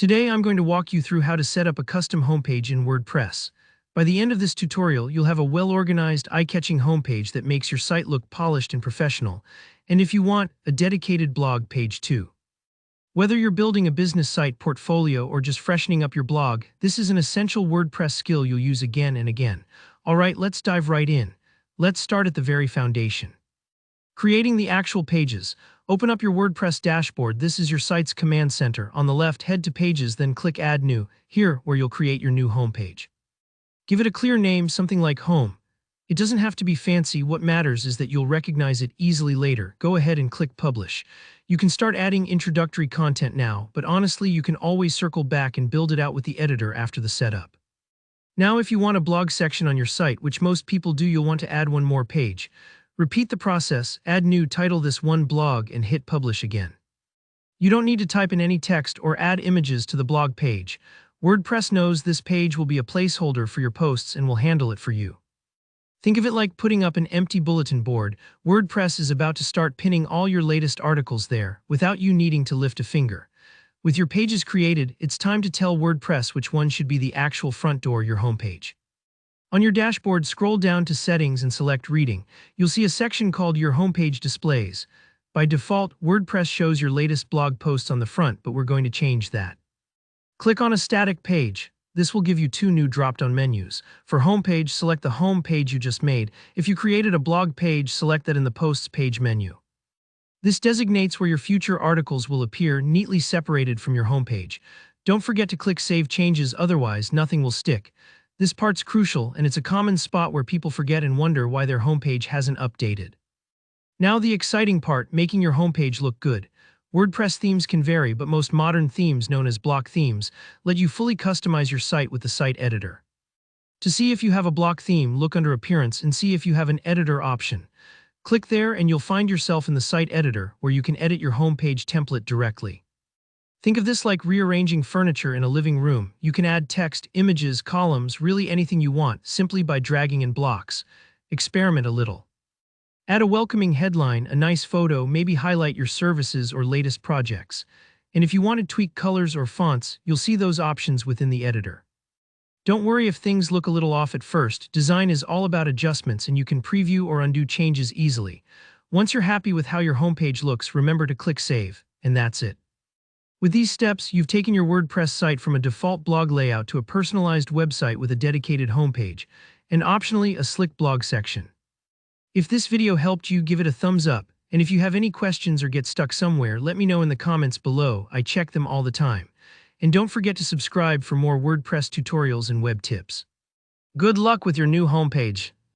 Today I'm going to walk you through how to set up a custom homepage in WordPress. By the end of this tutorial, you'll have a well-organized, eye-catching homepage that makes your site look polished and professional, and if you want, a dedicated blog page too. Whether you're building a business site, portfolio, or just freshening up your blog, this is an essential WordPress skill you'll use again and again. Alright, let's dive right in. Let's start at the very foundation. Creating the actual pages. Open up your WordPress dashboard. This is your site's command center. On the left, head to Pages, then click Add New, here where you'll create your new homepage. Give it a clear name, something like Home. It doesn't have to be fancy. What matters is that you'll recognize it easily later. Go ahead and click Publish. You can start adding introductory content now, but honestly, you can always circle back and build it out with the editor after the setup. Now, if you want a blog section on your site, which most people do, you'll want to add one more page. Repeat the process, add new, title this one blog, and hit publish again. You don't need to type in any text or add images to the blog page. WordPress knows this page will be a placeholder for your posts and will handle it for you. Think of it like putting up an empty bulletin board. WordPress is about to start pinning all your latest articles there, without you needing to lift a finger. With your pages created, it's time to tell WordPress which one should be the actual front door, your homepage. On your dashboard, scroll down to Settings and select Reading. You'll see a section called Your Homepage Displays. By default, WordPress shows your latest blog posts on the front, but we're going to change that. Click on a static page. This will give you two new drop-down menus. For Homepage, select the home page you just made. If you created a blog page, select that in the Posts page menu. This designates where your future articles will appear, neatly separated from your homepage. Don't forget to click Save Changes, otherwise nothing will stick. This part's crucial, and it's a common spot where people forget and wonder why their homepage hasn't updated. Now the exciting part, making your homepage look good. WordPress themes can vary, but most modern themes, known as block themes, let you fully customize your site with the site editor. To see if you have a block theme, look under Appearance and see if you have an editor option. Click there and you'll find yourself in the site editor, where you can edit your homepage template directly. Think of this like rearranging furniture in a living room. You can add text, images, columns, really anything you want, simply by dragging in blocks. Experiment a little. Add a welcoming headline, a nice photo, maybe highlight your services or latest projects. And if you want to tweak colors or fonts, you'll see those options within the editor. Don't worry if things look a little off at first. Design is all about adjustments, and you can preview or undo changes easily. Once you're happy with how your homepage looks, remember to click Save, and that's it. With these steps, you've taken your WordPress site from a default blog layout to a personalized website with a dedicated homepage, and optionally a slick blog section. If this video helped you, give it a thumbs up, and if you have any questions or get stuck somewhere, let me know in the comments below. I check them all the time. And don't forget to subscribe for more WordPress tutorials and web tips. Good luck with your new homepage.